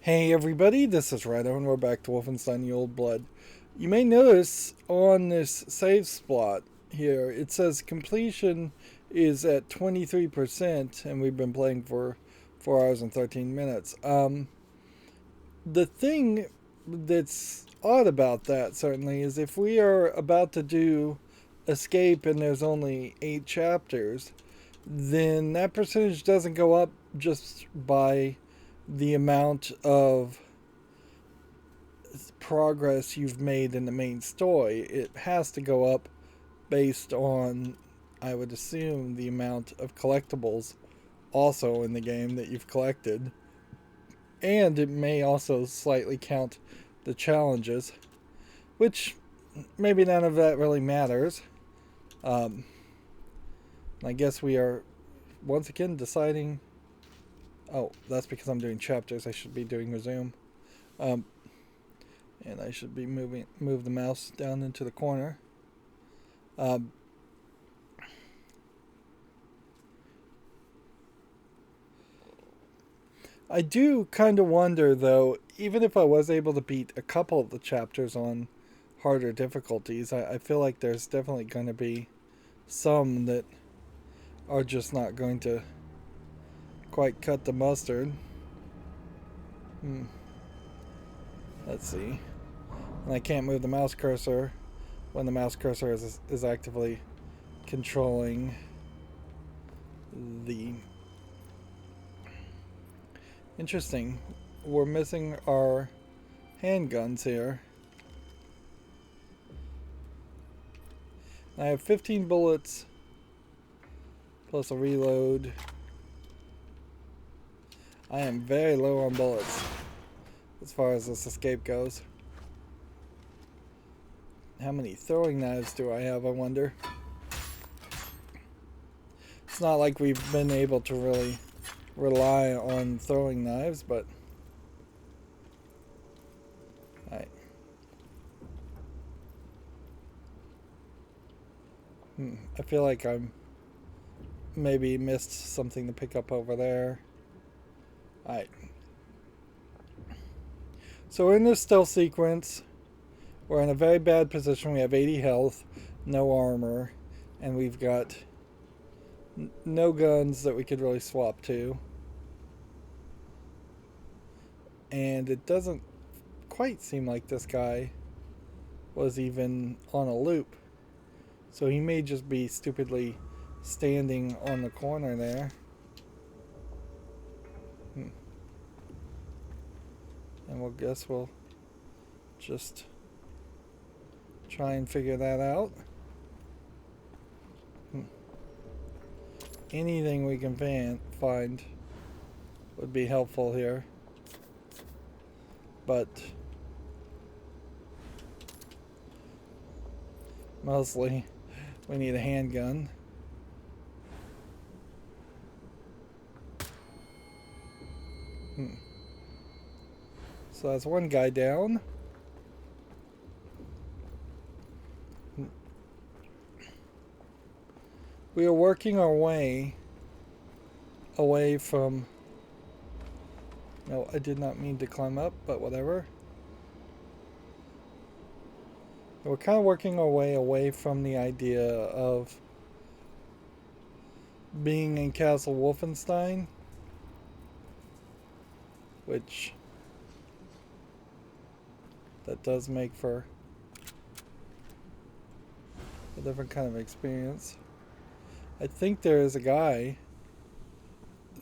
Hey everybody, this is Rydo and we're back to Wolfenstein the Old Blood. You may notice on this save spot here, it says completion is at 23% and we've been playing for 4 hours and 13 minutes. The thing that's odd about that certainly is if we are about to do escape and there's only 8 chapters, then that percentage doesn't go up just by the amount of progress you've made in the main story. It has to go up based on, I would assume, the amount of collectibles also in the game that you've collected. And it may also slightly count the challenges, which maybe none of that really matters. I guess we are once again deciding. Oh, that's because I'm doing chapters. I should be doing resume. And I should be move the mouse down into the corner. I do kind of wonder, though, even if I was able to beat a couple of the chapters on harder difficulties, I feel like there's definitely going to be some that are just not going to quite cut the mustard. Let's see. And I can't move the mouse cursor when the mouse cursor is actively controlling the... Interesting. We're missing our handguns here. I have 15 bullets plus a reload. I am very low on bullets as far as this escape goes. How many throwing knives do I have, I wonder? It's not like we've been able to really rely on throwing knives, but... Alright. I feel like I'm maybe missed something to pick up over there. Alright. So we're in this stealth sequence. We're in a very bad position. We have 80 health, no armor, and we've got no guns that we could really swap to. And it doesn't quite seem like this guy was even on a loop. So he may just be stupidly standing on the corner there. And we'll guess we'll just try and figure that out. Anything we can find would be helpful here. But mostly we need a handgun. So that's one guy down. We are working our way away from... No, I did not mean to climb up, but whatever. We're kind of working our way away from the idea of being in Castle Wolfenstein, which that does make for a different kind of experience. I think there is a guy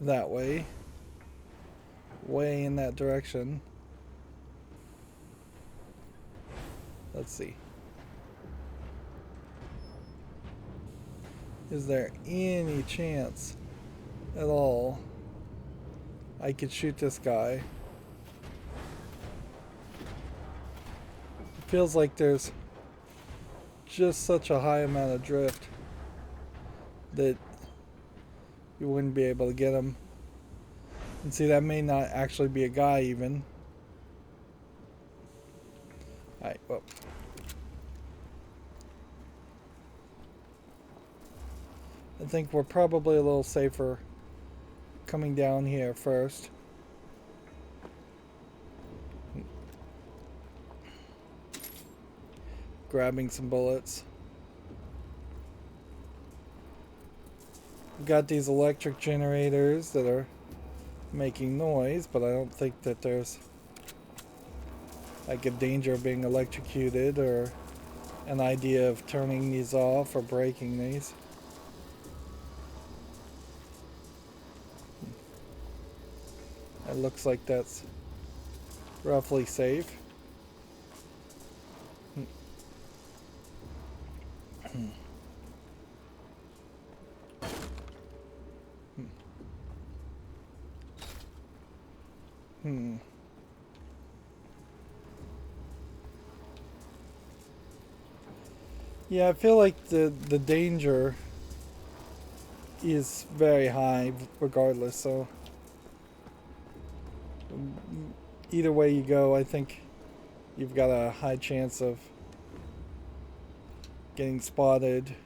that way in that direction. Let's see. Is there any chance at all I could shoot this guy? It feels like there's just such a high amount of drift that you wouldn't be able to get him. And see, that may not actually be a guy even. Alright, well. I think we're probably a little safer coming down here first. grabbing some bullets. We've got these electric generators that are making noise, but I don't think that there's like a danger of being electrocuted or an idea of turning these off or breaking these. It looks like that's roughly safe. Yeah, I feel like the danger is very high regardless, so either way you go, I think you've got a high chance of getting spotted.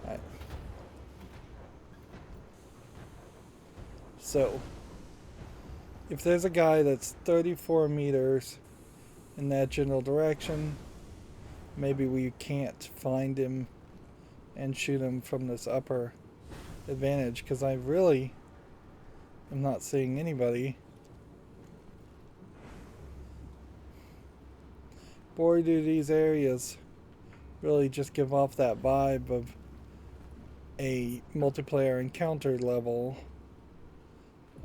Right. So, if there's a guy that's 34 meters in that general direction, maybe we can't find him and shoot him from this upper advantage, because I really am not seeing anybody. Boy, do these areas really just give off that vibe of a multiplayer encounter level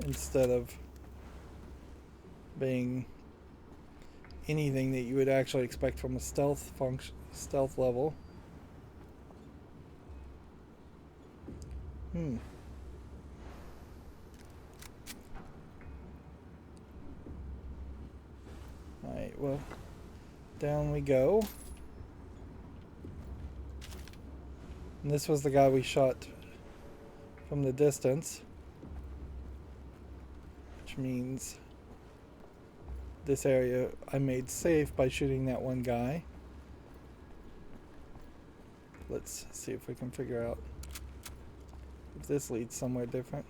instead of being anything that you would actually expect from a stealth level. Alright, well, down we go. And this was the guy we shot from the distance, which means this area I made safe by shooting that one guy. Let's see if we can figure out if this leads somewhere different.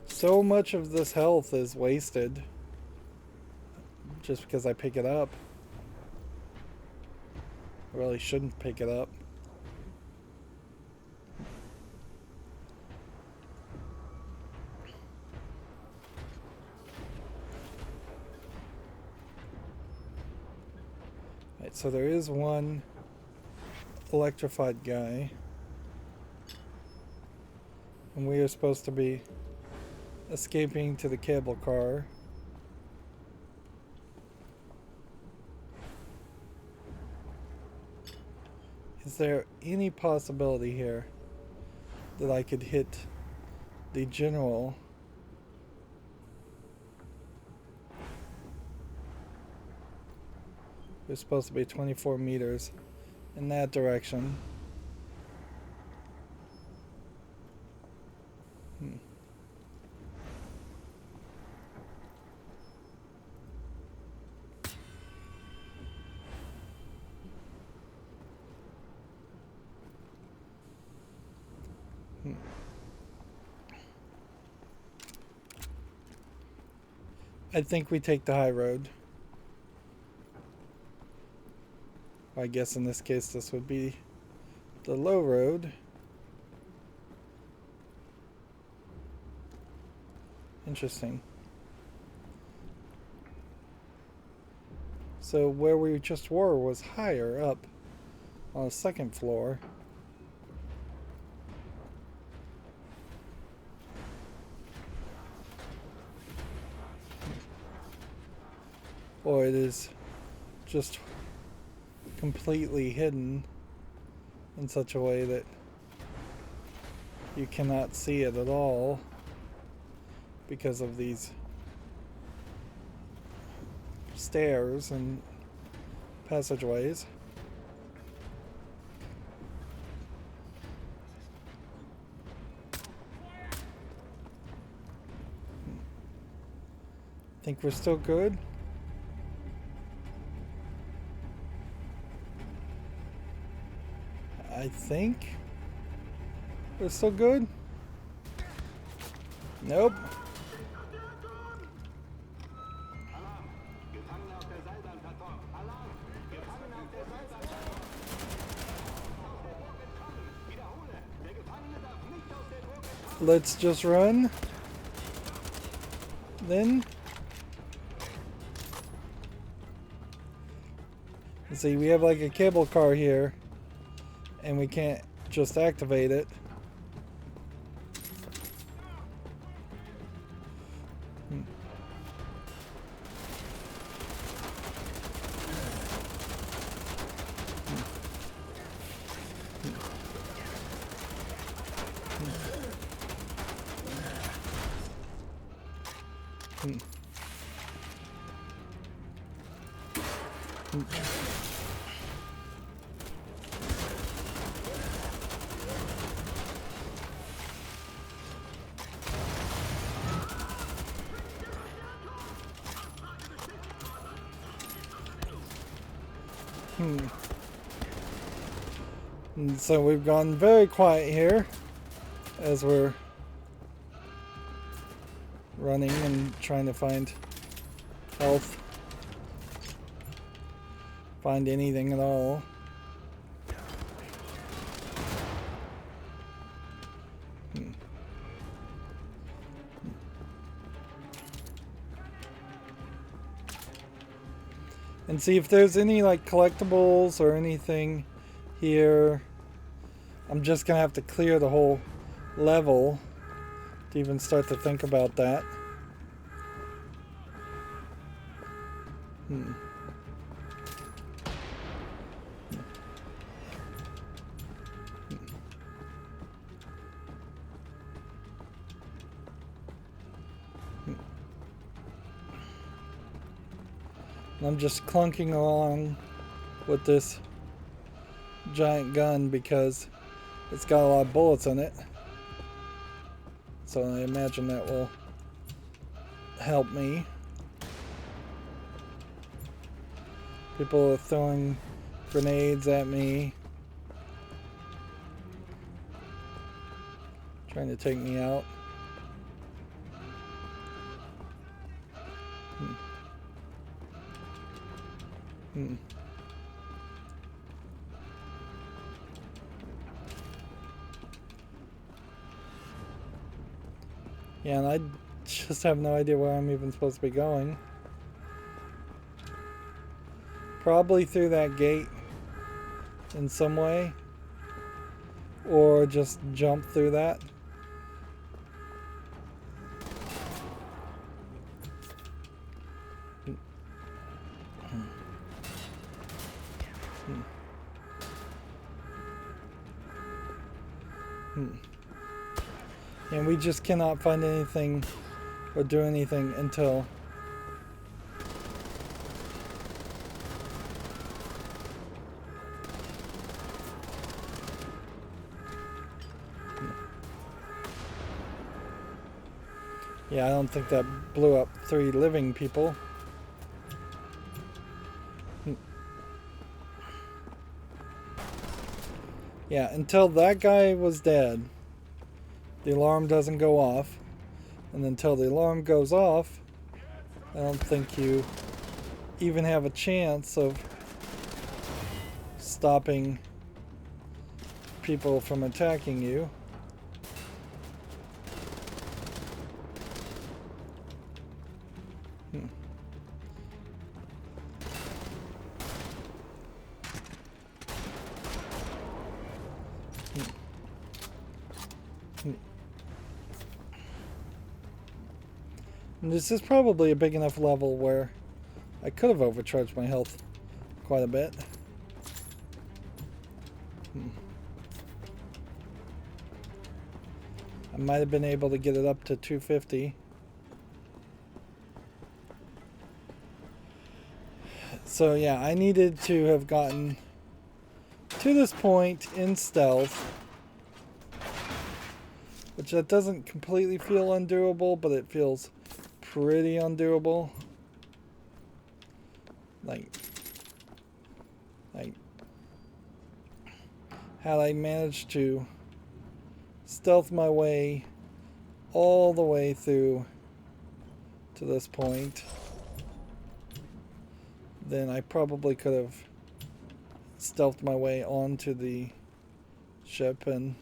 So much of this health is wasted just because I pick it up. I really shouldn't pick it up. Right, so there is one electrified guy, and we are supposed to be escaping to the cable car. Is there any possibility here that I could hit the general? It's supposed to be 24 meters in that direction. I think we take the high road. I guess in this case this would be the low road. Interesting. So where we just were was higher up on the second floor. Or it is just completely hidden in such a way that you cannot see it at all because of these stairs and passageways. Think we're still good? I think we're still good. Nope. Let's just run. Then. See, we have like a cable car here, and we can't just activate it. And so we've gone very quiet here as we're running and trying to find health, find anything at all. And see if there's any like collectibles or anything here. I'm just gonna have to clear the whole level to even start to think about that. I'm just clunking along with this giant gun because it's got a lot of bullets in it. So I imagine that will help me. People are throwing grenades at me, trying to take me out. Yeah, and I just have no idea where I'm even supposed to be going. Probably through that gate in some way, or just jump through that. And we just cannot find anything or do anything until yeah, I don't think that blew up 3 living people. Yeah, until that guy was dead, the alarm doesn't go off. And until the alarm goes off, I don't think you even have a chance of stopping people from attacking you. And this is probably a big enough level where I could have overcharged my health quite a bit. I might have been able to get it up to 250. So yeah, I needed to have gotten to this point in stealth, which that doesn't completely feel undoable, but it feels pretty undoable. Like had I managed to stealth my way all the way through to this point, then I probably could have stealthed my way onto the ship. And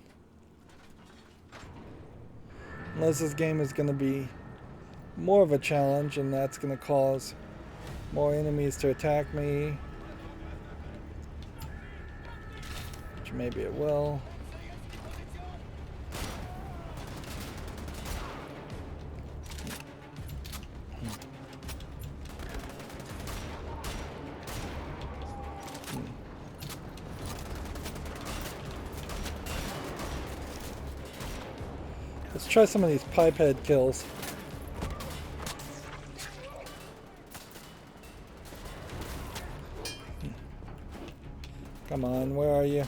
unless this game is going to be more of a challenge, and that's going to cause more enemies to attack me, which maybe it will. Let's try some of these pipe head kills. Come on, where are you?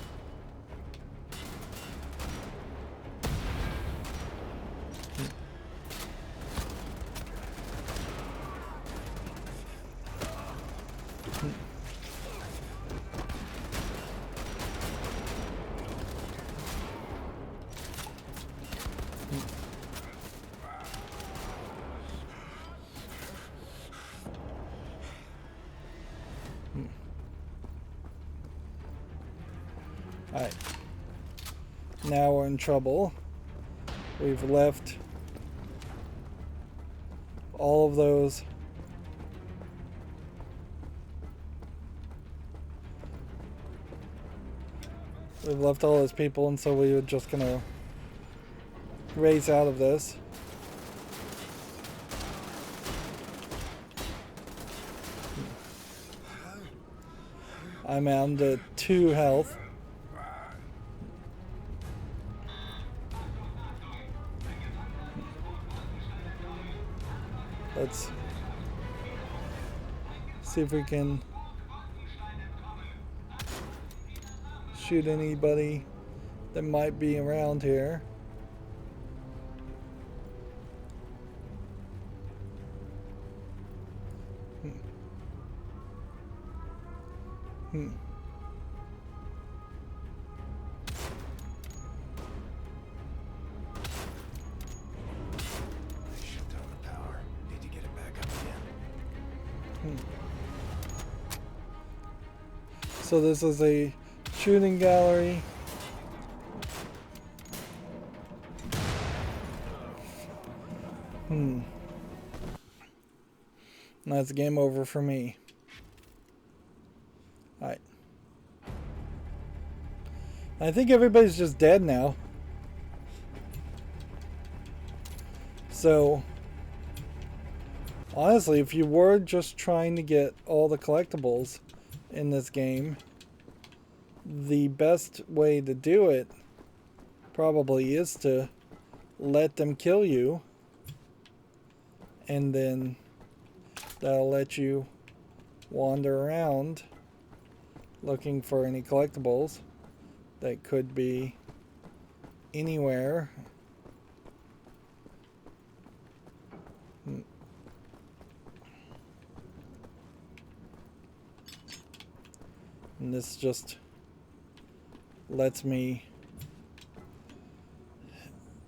Alright. Now we're in trouble. We've left all of those people, and so we were just gonna race out of this. I'm down to 2 health. Let's see if we can shoot anybody that might be around here. So this is a shooting gallery. That's game over for me. Alright. I think everybody's just dead now. So, honestly, if you were just trying to get all the collectibles in this game, the best way to do it probably is to let them kill you, and then that'll let you wander around looking for any collectibles that could be anywhere. And this just lets me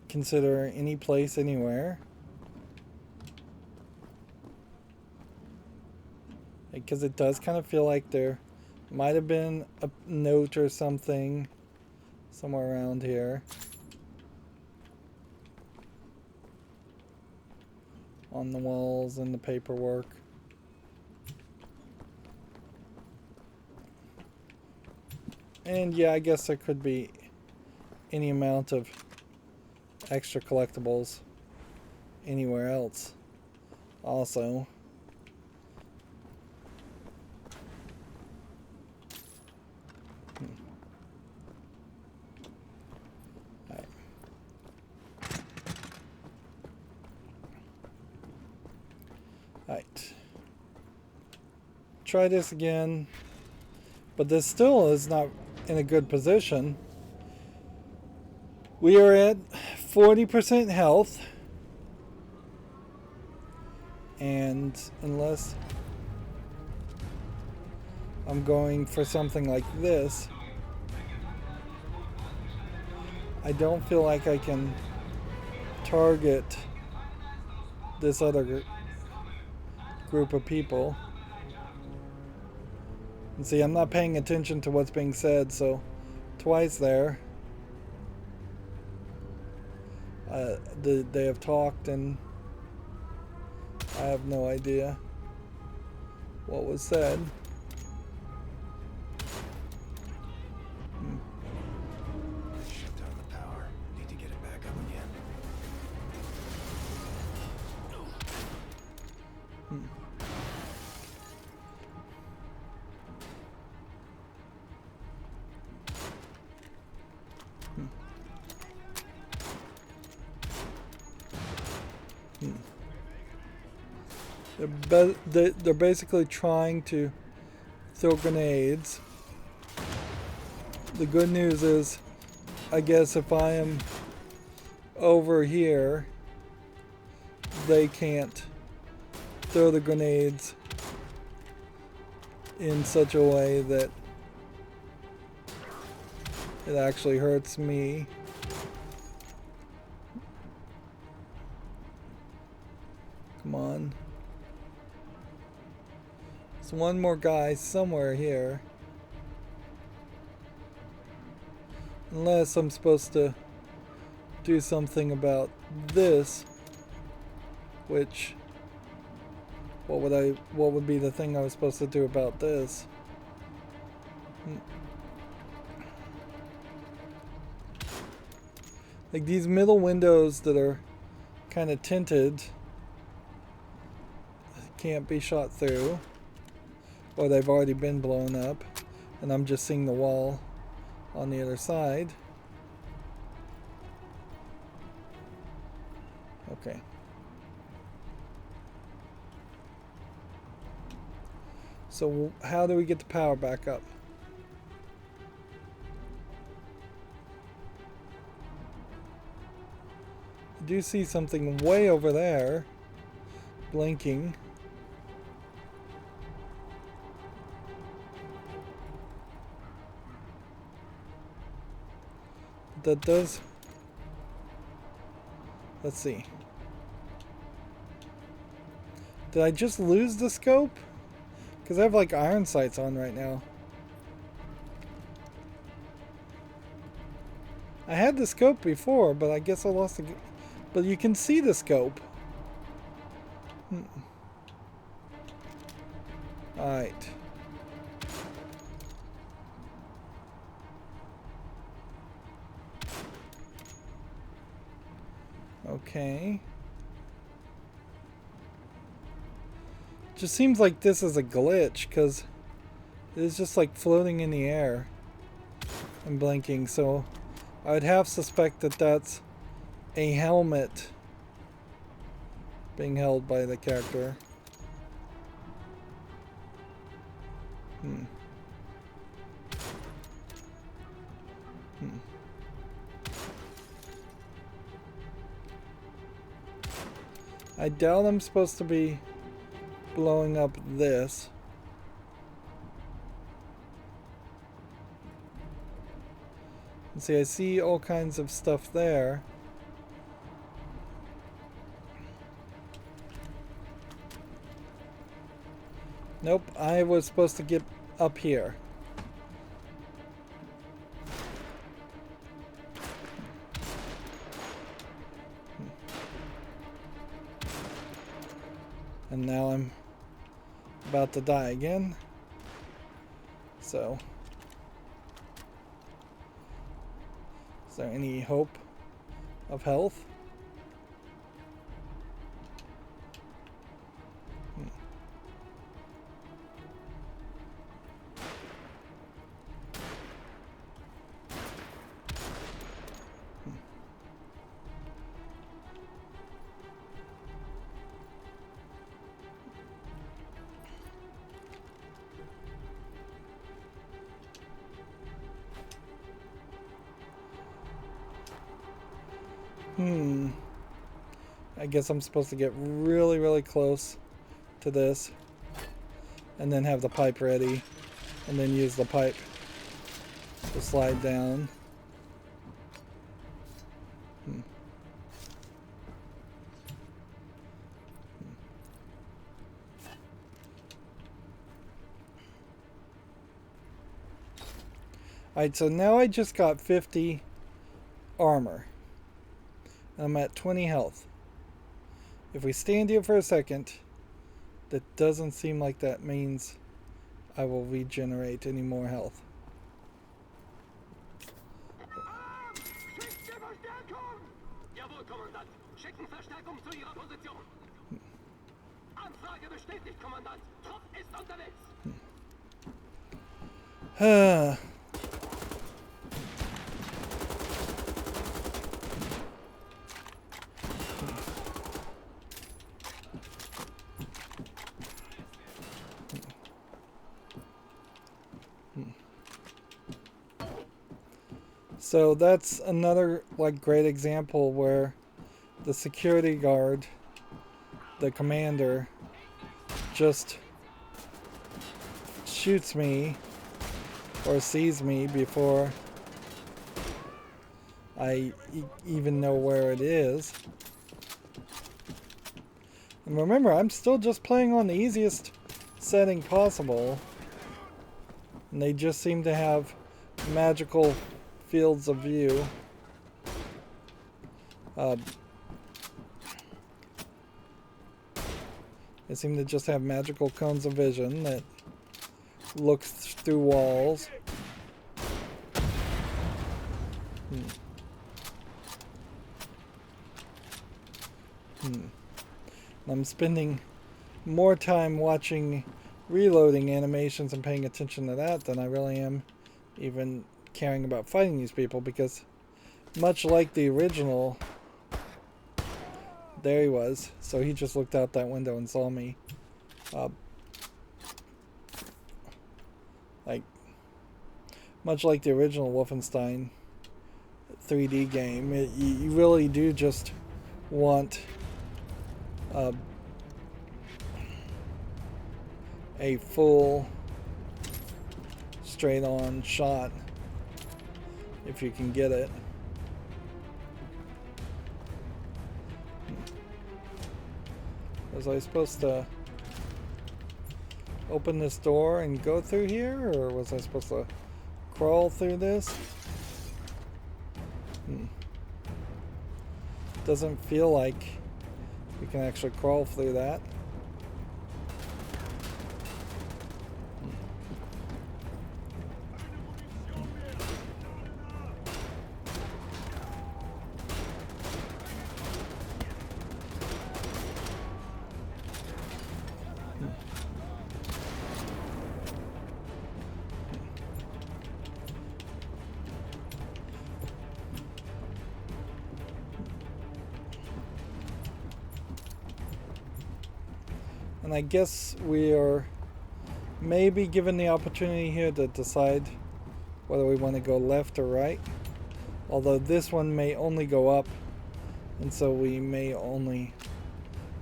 consider any place anywhere, because it does kind of feel like there might have been a note or something somewhere around here on the walls and the paperwork. And yeah, I guess there could be any amount of extra collectibles anywhere else also. Alright. Alright. Try this again. But this still is not in a good position. We are at 40% health. And unless I'm going for something like this, I don't feel like I can target this other group of people. And see, I'm not paying attention to what's being said, so twice there. They have talked, and I have no idea what was said. Shut down the power. Need to get it back up again. They're basically trying to throw grenades. The good news is, I guess if I am over here, they can't throw the grenades in such a way that it actually hurts me. Come on. There's one more guy somewhere here. Unless I'm supposed to do something about this, which what would be the thing I was supposed to do about this? Like these middle windows that are kind of tinted can't be shot through, or they've already been blown up and I'm just seeing the wall on the other side. Okay. So how do we get the power back up? I do see something way over there blinking. That does. Let's see. Did I just lose the scope? Because I have like iron sights on right now. I had the scope before, but I guess I lost the... But you can see the scope. Alright. Okay. Just seems like this is a glitch, because it's just like floating in the air and blinking, so I'd half suspect that that's a helmet being held by the character. I doubt I'm supposed to be blowing up this. And see, I see all kinds of stuff there. Nope, I was supposed to get up here. And now I'm about to die again. So, is there any hope of health? I guess I'm supposed to get really, really close to this and then have the pipe ready and then use the pipe to slide down. Hmm. Alright, so now I just got 50 armor. I'm at 20 health. If we stand here for a second, that doesn't seem like that means I will regenerate any more health. So that's another like great example where the security guard, the commander, just shoots me or sees me before I even know where it is. And remember, I'm still just playing on the easiest setting possible. And they just seem to have magical fields of view. They seem to just have magical cones of vision that look through walls. I'm spending more time watching reloading animations and paying attention to that than I really am even caring about fighting these people, because much like the original, there he was, so he just looked out that window and saw me. Like, much like the original Wolfenstein 3D game, you really do just want a full straight on shot if you can get it. Was I supposed to open this door and go through here, or was I supposed to crawl through this? Doesn't feel like we can actually crawl through that. And I guess we are maybe given the opportunity here to decide whether we want to go left or right. Although this one may only go up, and so we may only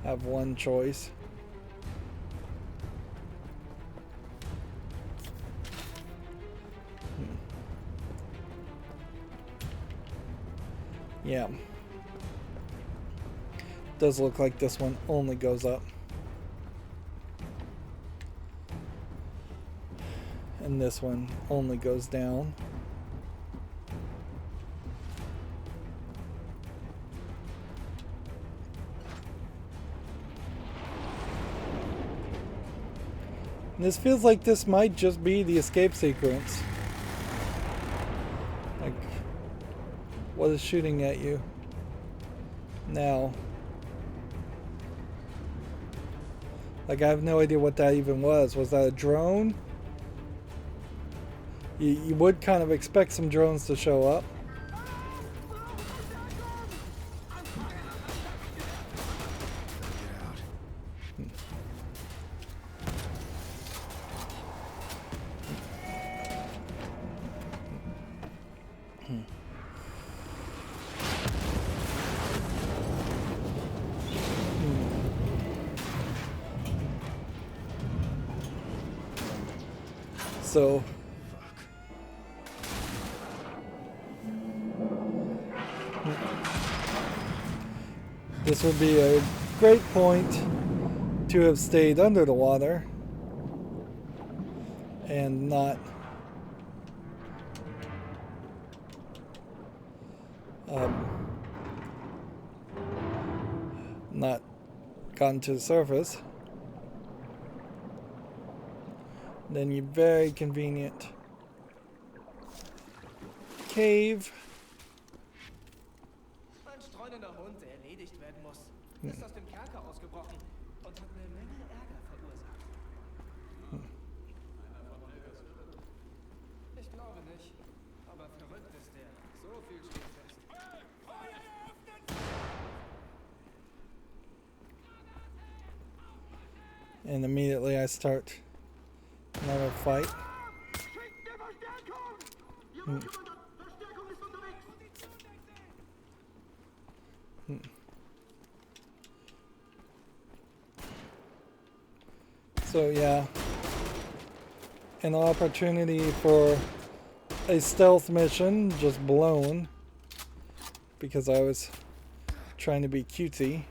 have one choice. Yeah. Does look like this one only goes up. And this one only goes down. And this feels like this might just be the escape sequence. Like, what is shooting at you now? Like, I have no idea what that even was. Was that a drone? You would kind of expect some drones to show up. So This would be a great point to have stayed under the water and not gotten to the surface. Then you very convenient cave. Ein streunender Hund, der erledigt werden muss, ist aus dem Kerker ausgebrochen und hat eine Menge Ärger verursacht. Ich glaube nicht, aber verrückt ist der. So viel steht fest. And immediately I start another fight. So yeah, an opportunity for a stealth mission just blown because I was trying to be cutesy.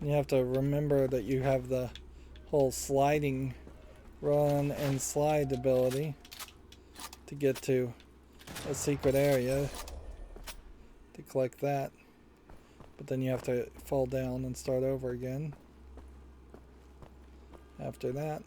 You have to remember that you have the whole sliding run and slide ability to get to a secret area to collect that. But then you have to fall down and start over again after that.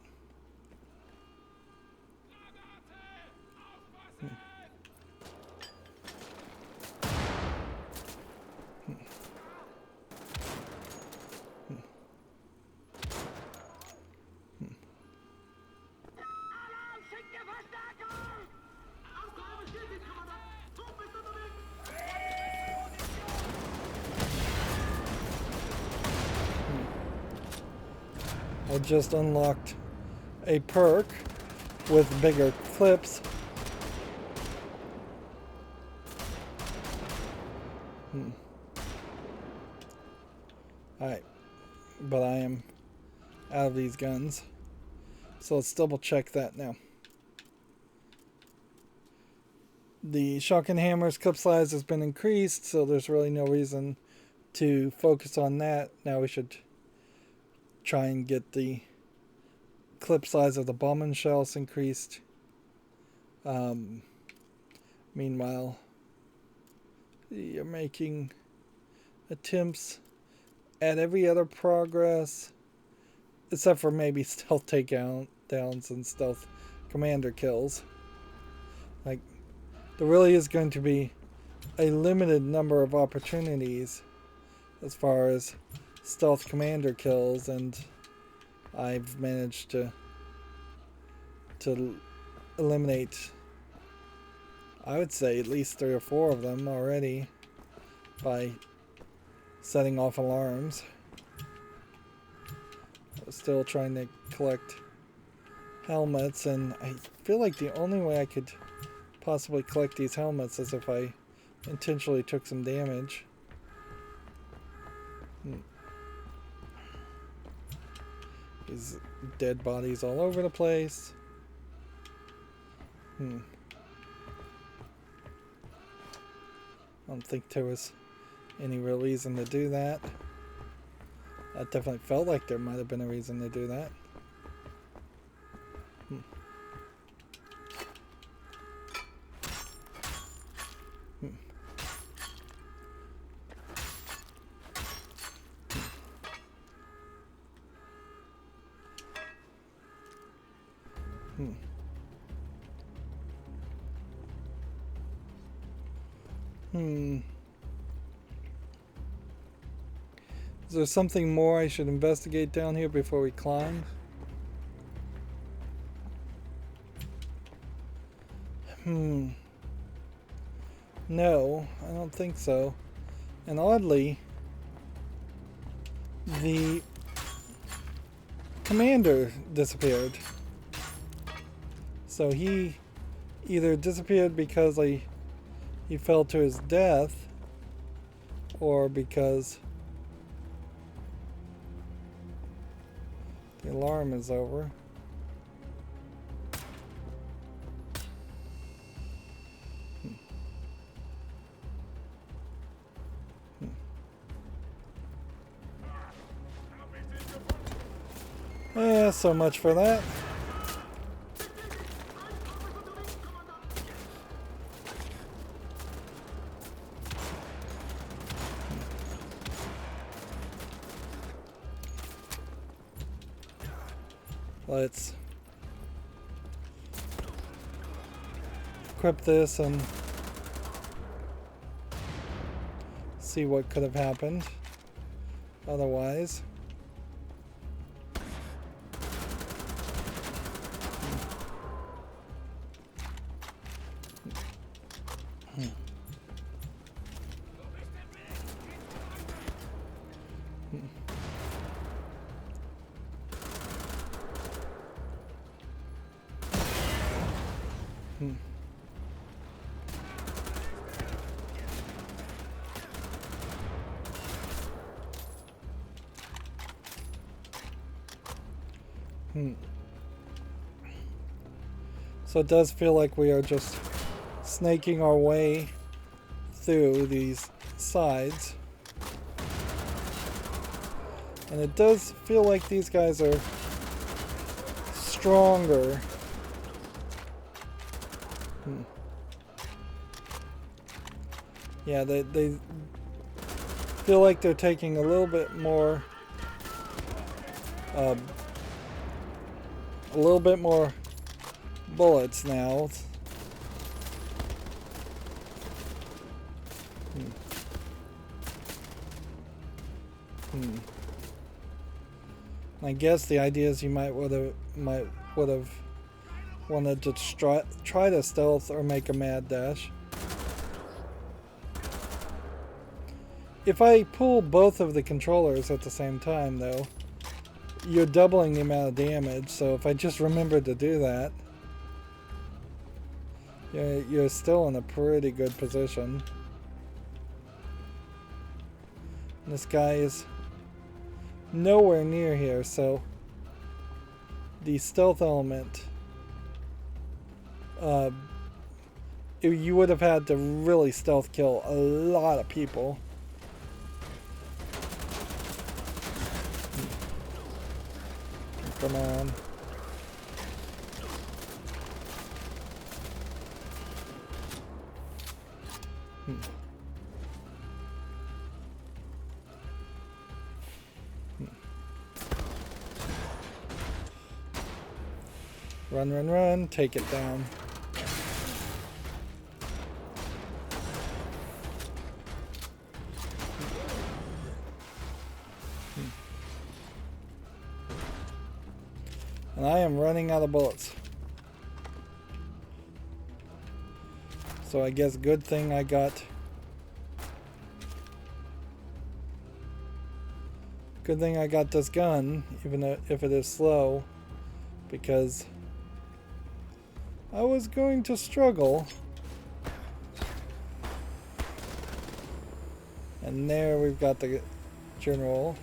I just unlocked a perk with bigger clips. Alright, but I am out of these guns. So let's double check that now. The shotgun hammer's clip size has been increased, so there's really no reason to focus on that. Now we should try and get the clip size of the bombing shells increased. Meanwhile, you're making attempts at every other progress, except for maybe stealth takedowns and stealth commander kills. Like, there really is going to be a limited number of opportunities as far as stealth commander kills, and I've managed to eliminate, I would say, at least 3 or 4 of them already by setting off alarms. I was still trying to collect helmets, and I feel like the only way I could possibly collect these helmets is if I intentionally took some damage. These dead bodies all over the place. I don't think there was any real reason to do that. I definitely felt like there might have been a reason to do that. Is there something more I should investigate down here before we climb? No, I don't think so. And oddly, the commander disappeared. So he either disappeared because he fell to his death, or because the alarm is over. Yeah, so much for that. Let's equip this and see what could have happened otherwise. So it does feel like we are just snaking our way through these sides. And it does feel like these guys are stronger. Yeah, they feel like they're taking a little bit more bullets now. I guess the idea is you might would have wanted to try to stealth or make a mad dash. If I pull both of the controllers at the same time, though, you're doubling the amount of damage. So if I just remember to do that, you're still in a pretty good position. And this guy is nowhere near here, so the stealth element, you would have had to really stealth kill a lot of people. Come on. Run, run, run. Take it down. And I am running out of bullets. So I guess good thing I got this gun, even if it is slow, because I was going to struggle. And there we've got the general.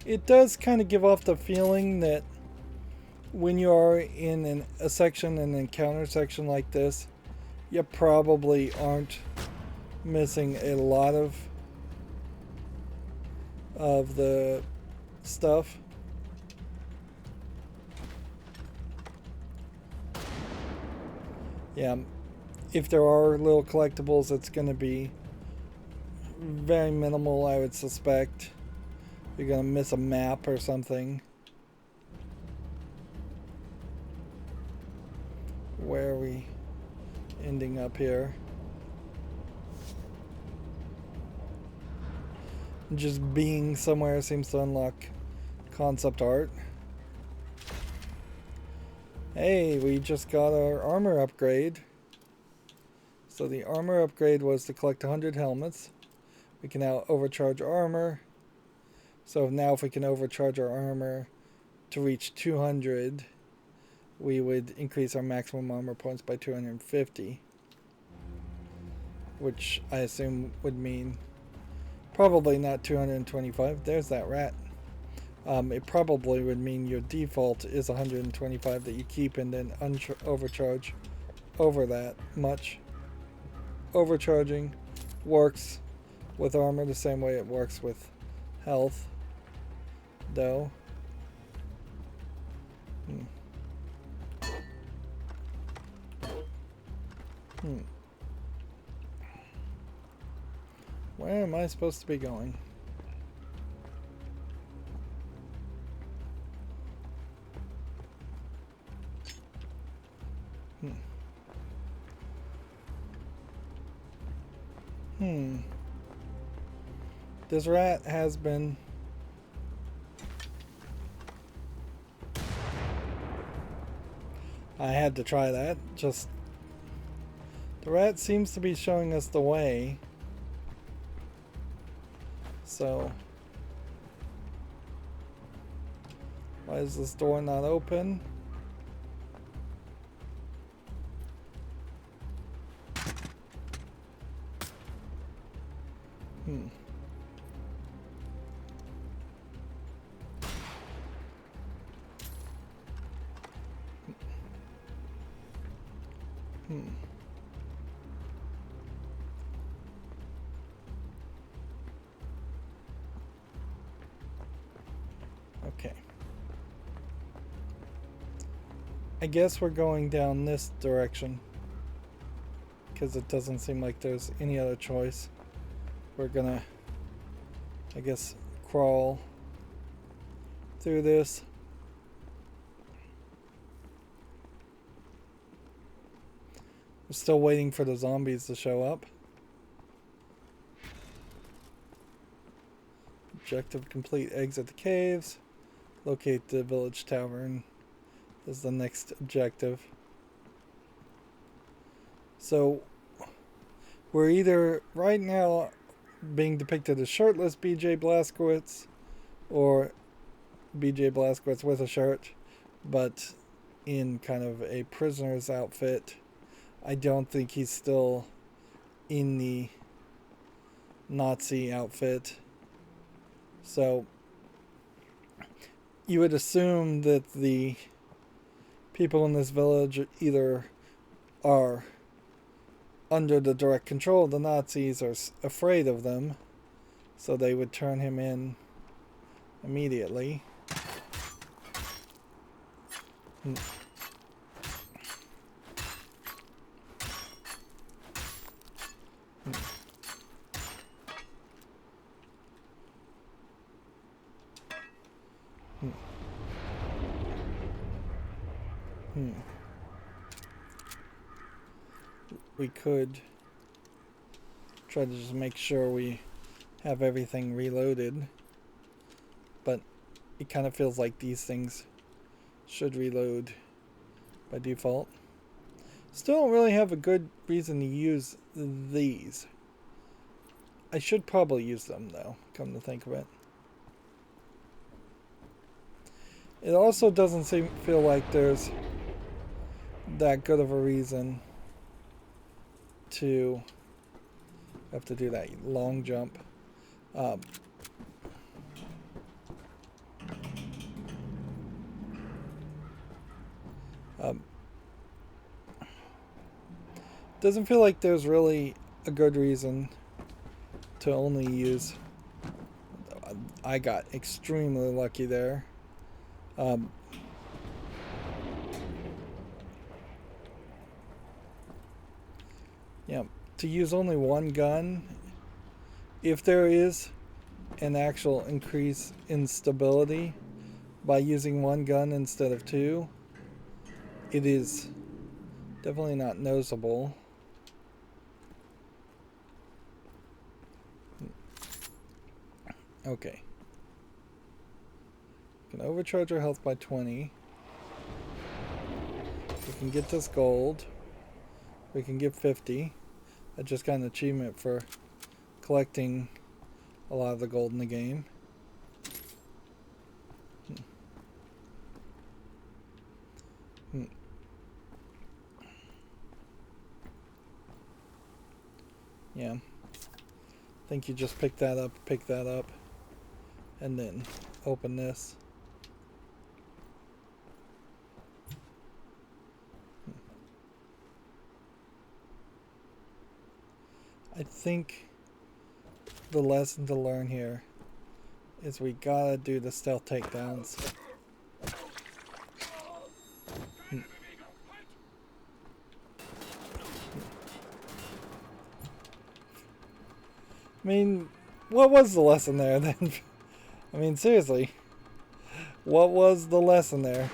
It does kind of give off the feeling that when you are in a section, an encounter section like this, you probably aren't missing a lot of the stuff. Yeah, if there are little collectibles, it's going to be very minimal, I would suspect. You're going to miss a map or something. Where are we ending up here? Just being somewhere seems to unlock concept art. Hey, we just got our armor upgrade. So the armor upgrade was to collect 100 helmets. We can now overcharge armor. So now if we can overcharge our armor to reach 200, we would increase our maximum armor points by 250. Which I assume would mean probably not 225. There's that rat. It probably would mean your default is 125 that you keep and then overcharge over that much. Overcharging works with armor the same way it works with health, though. Where am I supposed to be going? This rat has been... I had to try that. Just... The rat seems to be showing us the way. So... Why is this door not open? Okay. I guess we're going down this direction because it doesn't seem like there's any other choice. We're gonna, I guess, crawl through this. We're still waiting for the zombies to show up. Objective complete, exit the caves. Locate the village tavern is the next objective. So we're either right now being depicted as shirtless BJ Blazkowicz or BJ Blazkowicz with a shirt, but in kind of a prisoner's outfit. I don't think he's still in the Nazi outfit. So you would assume that the people in this village either are under the direct control of the Nazis or afraid of them, so they would turn him in immediately. We could try to just make sure we have everything reloaded, but it kind of feels like these things should reload by default. Still don't really have a good reason to use these. I should probably use them though, come to think of it. It also doesn't feel like there's that good of a reason to have to do that long jump. Doesn't feel like there's really a good reason to only use... I got extremely lucky there. Yeah, to use only one gun, if there is an actual increase in stability by using one gun instead of two, it is definitely not noticeable. Okay. We can overcharge our health by 20. We can get this gold. We can get 50. I just got an achievement for collecting a lot of the gold in the game. Yeah. I think you just pick that up, and then open this. I think the lesson to learn here is we gotta do the stealth takedowns. I mean, what was the lesson there then? I mean, seriously. What was the lesson there?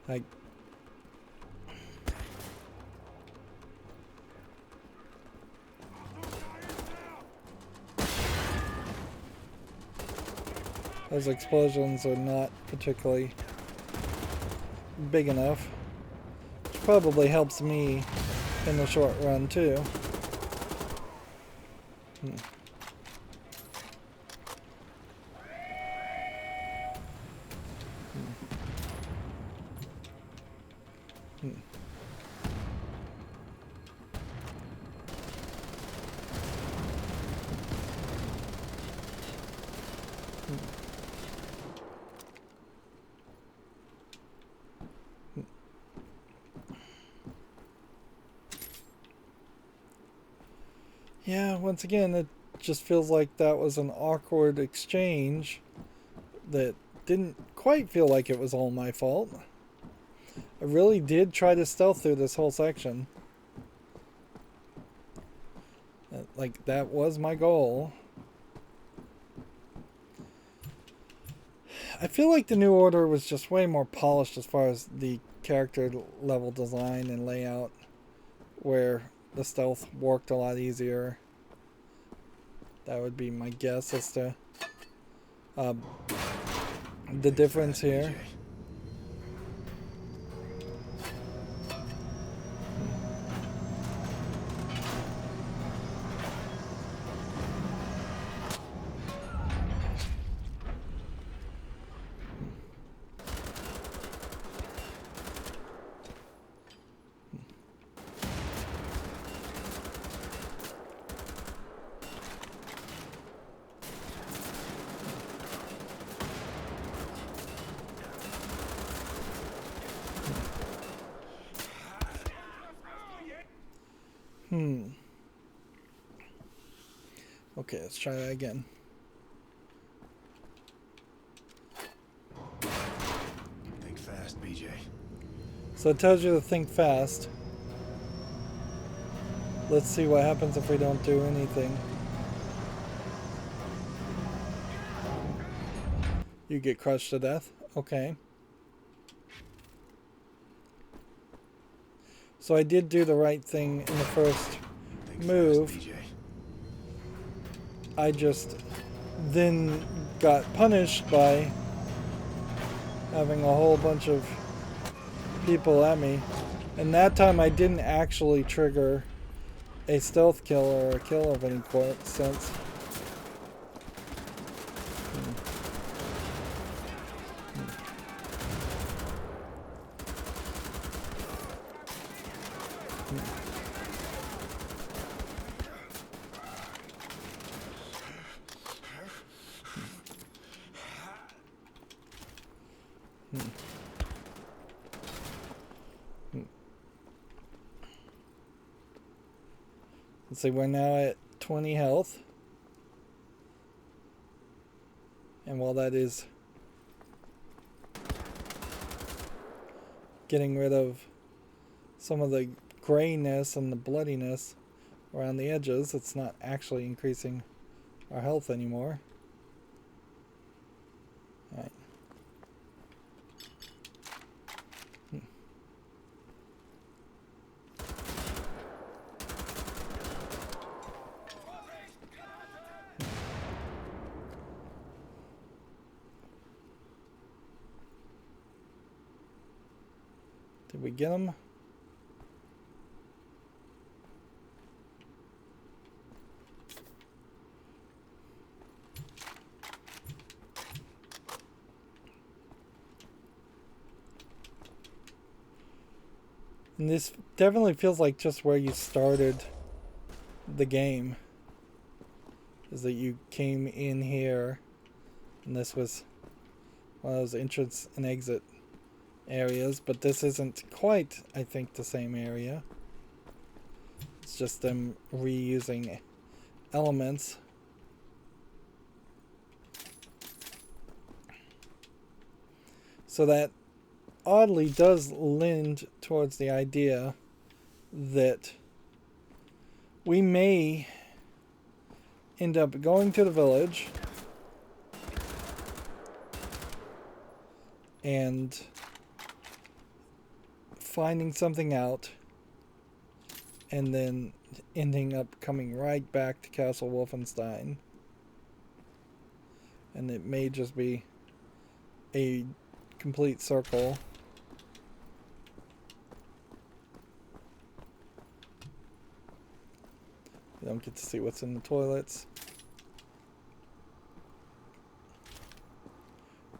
Like, those explosions are not particularly big enough, which probably helps me in the short run too. Yeah, once again, it just feels like that was an awkward exchange that didn't quite feel like it was all my fault. I really did try to stealth through this whole section. Like, that was my goal. I feel like the New Order was just way more polished as far as the character level design and layout, where the stealth worked a lot easier. That would be my guess as to the difference here. Okay, let's try that again. Think fast, BJ. So it tells you to think fast. Let's see what happens if we don't do anything. You get crushed to death? Okay. So I did do the right thing in the first move. Fast, BJ. I just then got punished by having a whole bunch of people at me. And that time I didn't actually trigger a stealth kill or a kill of any sense. Let's see, we're now at 20 health. And while that is getting rid of some of the grayness and the bloodiness, around the edges. It's not actually increasing our health anymore. Alright. Did we get him? And this definitely feels like just where you started the game. Is that you came in here and this was one of those entrance and exit areas, but this isn't quite, I think, the same area. It's just them reusing elements. So that oddly does lend towards the idea that we may end up going to the village and finding something out and then ending up coming right back to Castle Wolfenstein, and it may just be a complete circle. You don't get to see what's in the toilets.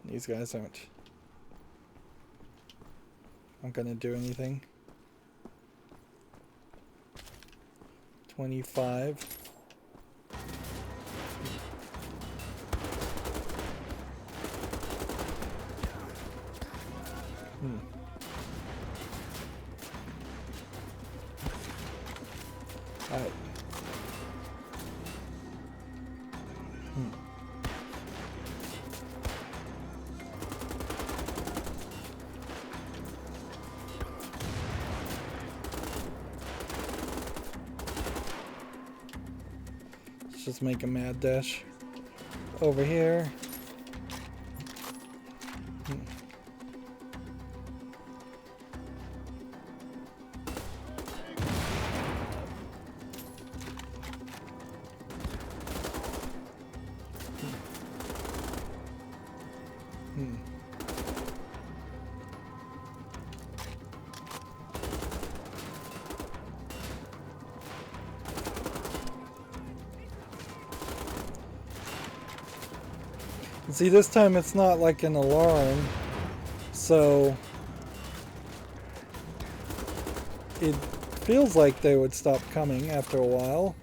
These guys aren't gonna do anything. 25. Alright. Let's just make a mad dash over here. See, this time it's not like an alarm, so it feels like they would stop coming after a while.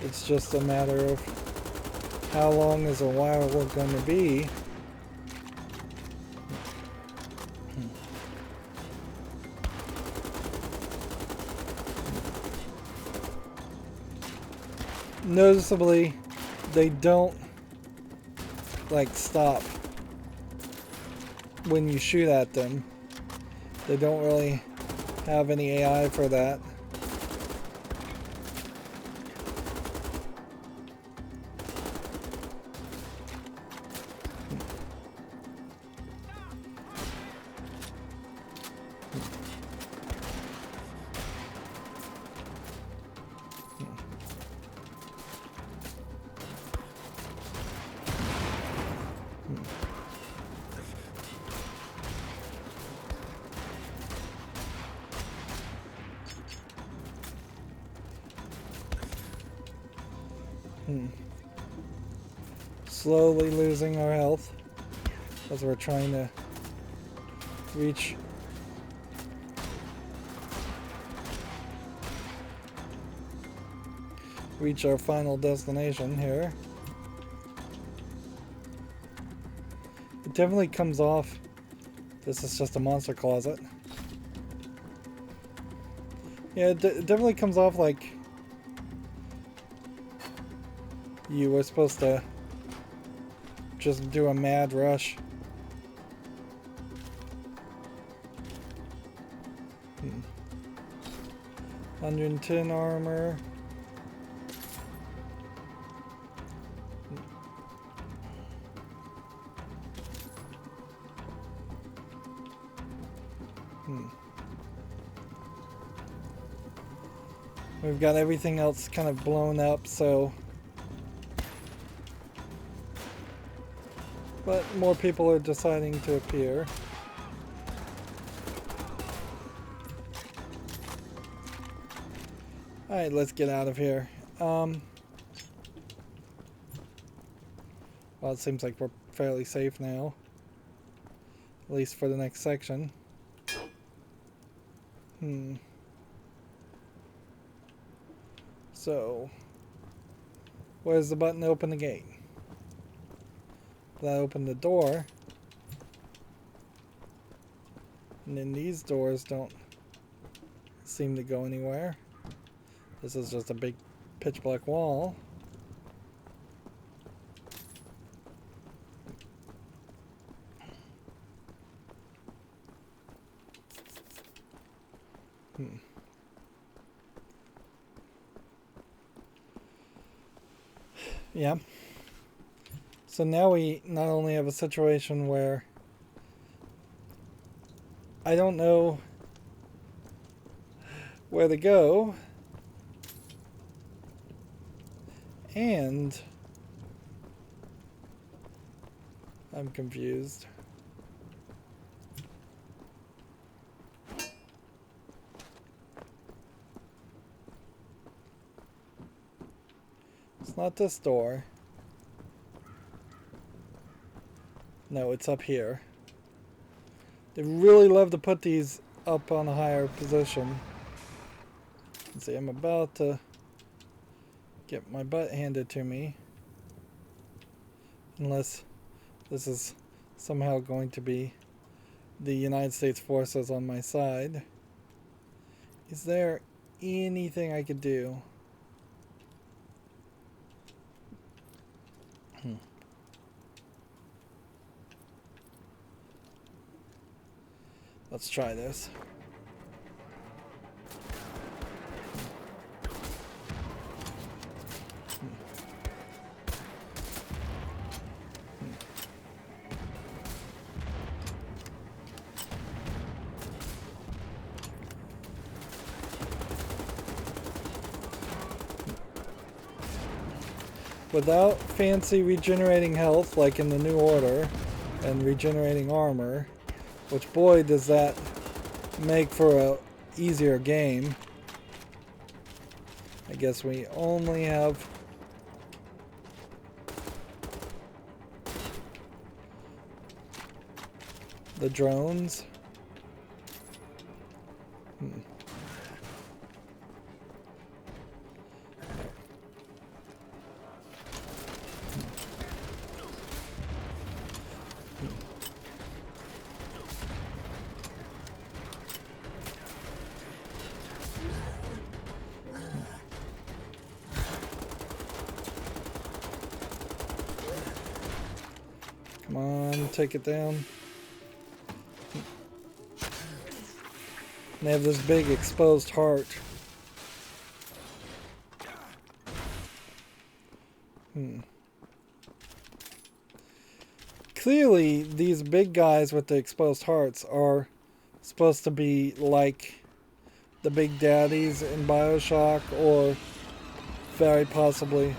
It's just a matter of how long is a while we're going to be. Noticeably, they don't like stop when you shoot at them. They don't really have any AI for that. Slowly losing our health as we're trying to reach our final destination here. It definitely comes off. This is just a monster closet. Yeah, it definitely comes off like you were supposed to just do a mad rush. 110 armor. Hmm. We've got everything else kind of blown up, so... But more people are deciding to appear. Alright, let's get out of here. Well, it seems like we're fairly safe now. At least for the next section. So, where's the button to open the gate? That opened the door. And then these doors don't seem to go anywhere. This is just a big pitch black wall. Yeah. So now we not only have a situation where I don't know where to go, and I'm confused. It's not this door. No, it's up here. They really love to put these up on a higher position. Let's see, I'm about to get my butt handed to me. Unless this is somehow going to be the United States forces on my side. Is there anything I could do? Let's try this. Without fancy regenerating health like in the New Order and regenerating armor, which boy does that make for a easier game. I guess we only have the drones. Come on, take it down. They have this big exposed heart. Clearly, these big guys with the exposed hearts are supposed to be like the big daddies in BioShock, or very possibly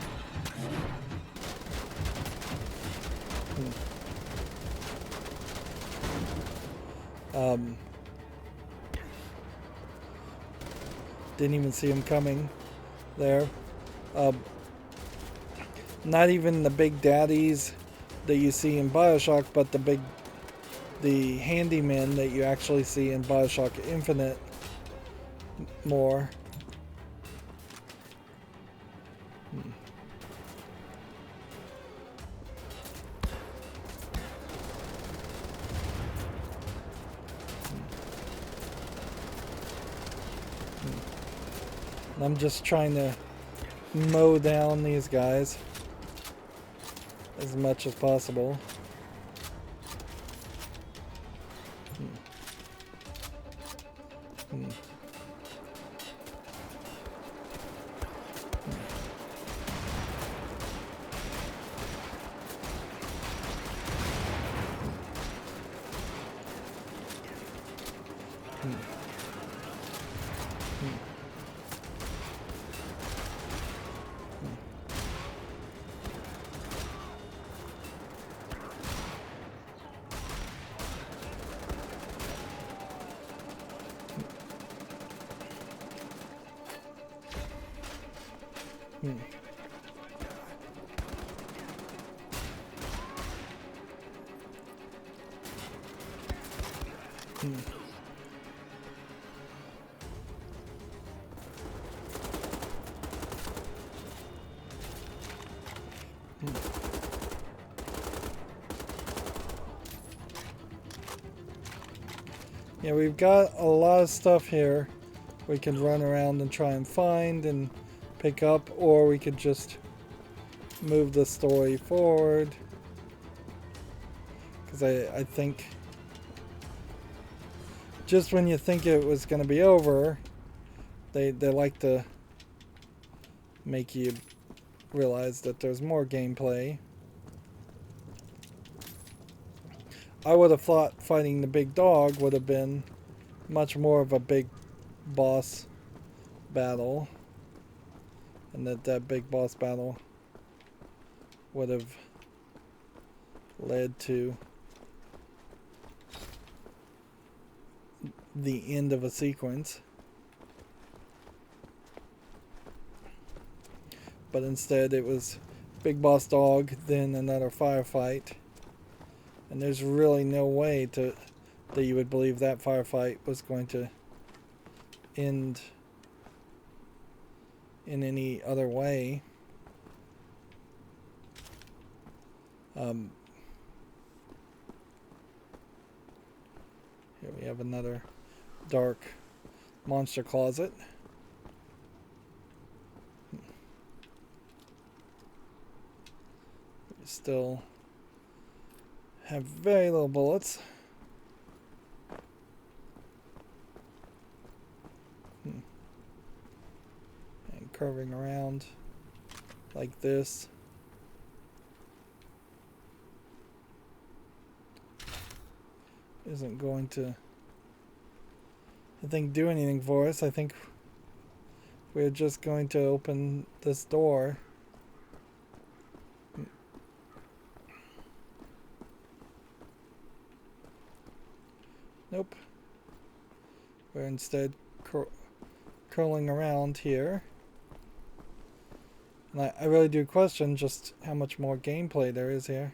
didn't even see him coming there. Not even the big daddies that you see in BioShock, but the handymen that you actually see in BioShock Infinite more. I'm just trying to mow down these guys as much as possible. Yeah, we've got a lot of stuff here we can run around and try and find and pick up, or we could just move the story forward. Because I think just when you think it was going to be over, they like to make you realize that there's more gameplay. I would have thought fighting the big dog would have been much more of a big boss battle, and that big boss battle would have led to the end of a sequence. But instead it was big boss dog, then another firefight. And there's really no way that you would believe that firefight was going to end in any other way. Here we have another dark monster closet. We still have very little bullets. And curving around like this. Isn't going to, I think, do anything for us. I think we're just going to open this door. Nope. We're instead curling around here. And I really do question just how much more gameplay there is here.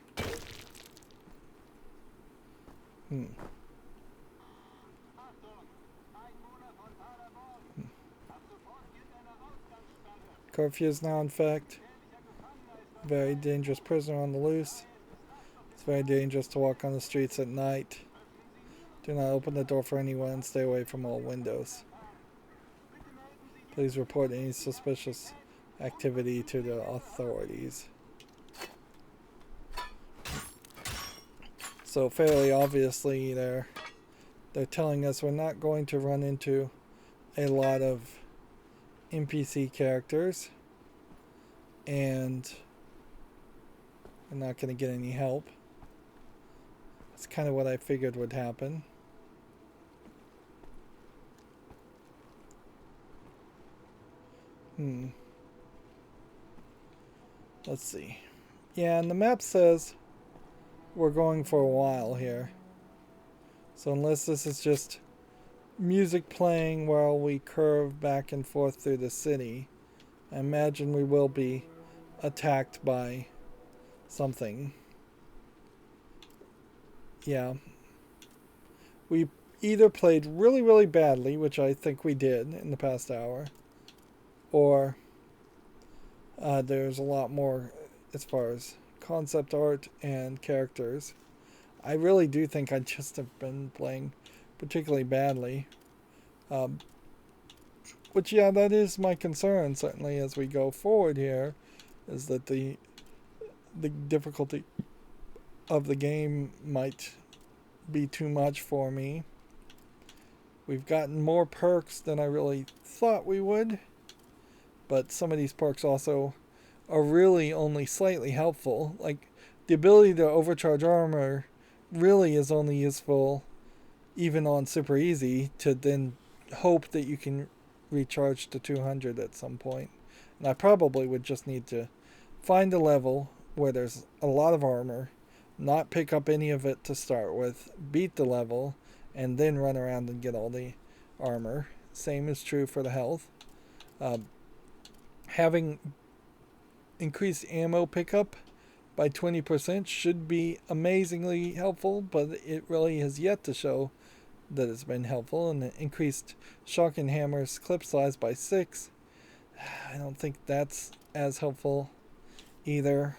Curfew is now in fact. Very dangerous prisoner on the loose. It's very dangerous to walk on the streets at night. Do not open the door for anyone and stay away from all windows. Please report any suspicious activity to the authorities. So fairly obviously they're telling us we're not going to run into a lot of NPC characters, and we're not going to get any help. That's kind of what I figured would happen. Let's see. Yeah, and the map says we're going for a while here. So unless this is just music playing while we curve back and forth through the city, I imagine we will be attacked by something. Yeah. We either played really, really badly, which I think we did in the past hour, or there's a lot more as far as concept art and characters. I really do think I just have been playing particularly badly. Which, yeah, that is my concern, certainly, as we go forward here, is that the difficulty of the game might be too much for me. We've gotten more perks than I really thought we would, but some of these perks also are really only slightly helpful. Like, the ability to overcharge armor really is only useful even on super easy, to then hope that you can recharge to 200 at some point. And I probably would just need to find a level where there's a lot of armor, not pick up any of it to start with, beat the level, and then run around and get all the armor. Same is true for the health. Having increased ammo pickup by 20% should be amazingly helpful, but it really has yet to show that it's been helpful. And the increased shotgun hammer's clip size by 6, I don't think that's as helpful either.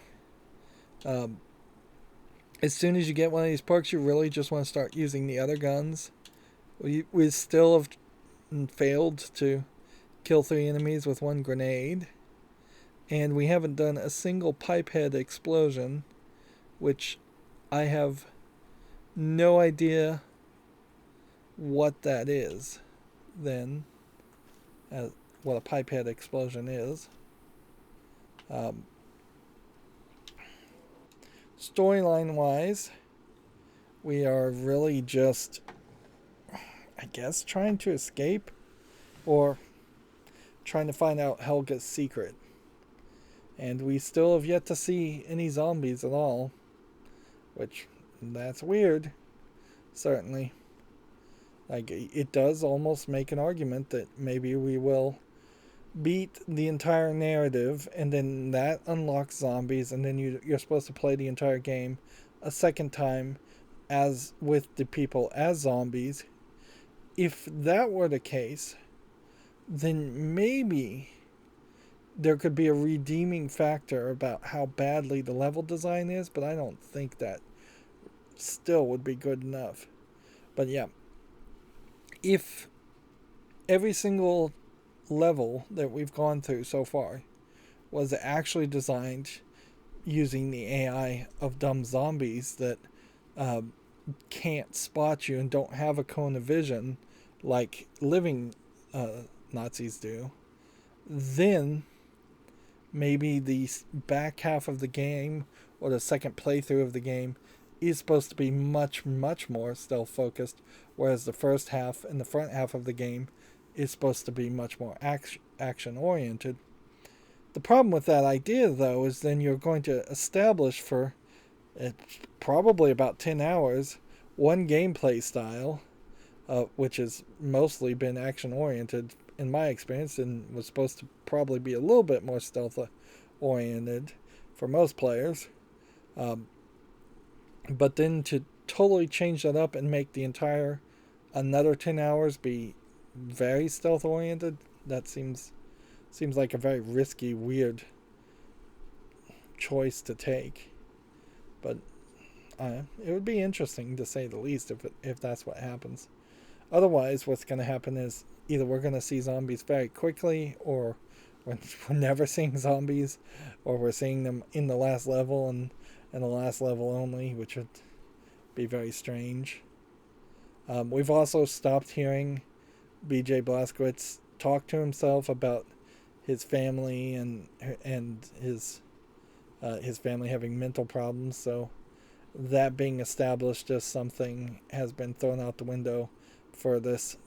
As soon as you get one of these perks, you really just want to start using the other guns. We still have failed to kill 3 enemies with 1 grenade. And we haven't done a single pipehead explosion, which I have no idea what that is then, what a pipehead explosion is. Storyline wise, we are really just, I guess, trying to escape or trying to find out Helga's secret. And we still have yet to see any zombies at all, which, that's weird, certainly. Like, it does almost make an argument that maybe we will beat the entire narrative, and then that unlocks zombies, and then you're supposed to play the entire game a second time as with the people as zombies. If that were the case, then maybe there could be a redeeming factor about how badly the level design is, but I don't think that still would be good enough. But yeah, if every single level that we've gone through so far was actually designed using the AI of dumb zombies that can't spot you and don't have a cone of vision like living Nazis do, then maybe the back half of the game or the second playthrough of the game is supposed to be much, much more stealth focused, whereas the first half and the front half of the game is supposed to be much more action oriented. The problem with that idea, though, is then you're going to establish for probably about 10 hours one gameplay style, which has mostly been action oriented in my experience, and was supposed to probably be a little bit more stealth oriented for most players. But then to totally change that up and make the entire another 10 hours be very stealth oriented, that seems like a very risky, weird choice to take. But it would be interesting, to say the least, if that's what happens. Otherwise, what's going to happen is either we're going to see zombies very quickly, or we're never seeing zombies, or we're seeing them in the last level and the last level only, which would be very strange. We've also stopped hearing B.J. Blazkowicz talk to himself about his family and his family having mental problems, so that being established as something has been thrown out the window for this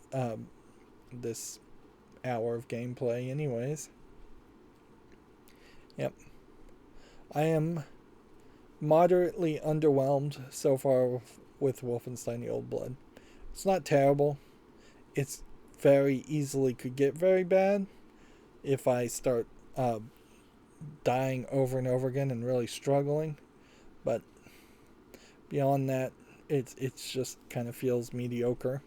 this hour of gameplay anyways. Yep. I am moderately underwhelmed so far with Wolfenstein: The Old Blood. It's not terrible. It's very easily could get very bad if I start dying over and over again and really struggling. But beyond that, it's just kind of feels mediocre.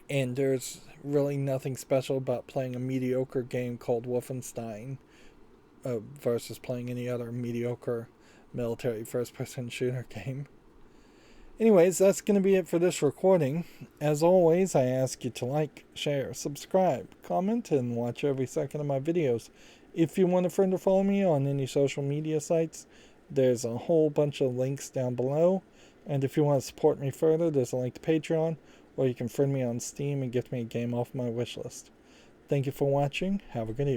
And there's really nothing special about playing a mediocre game called Wolfenstein versus playing any other mediocre military first-person shooter game. Anyways, that's going to be it for this recording. As always, I ask you to like, share, subscribe, comment, and watch every second of my videos. If you want a friend or follow me on any social media sites, there's a whole bunch of links down below. And if you want to support me further, there's a link to Patreon, or you can friend me on Steam and gift me a game off my wishlist. Thank you for watching. Have a good evening.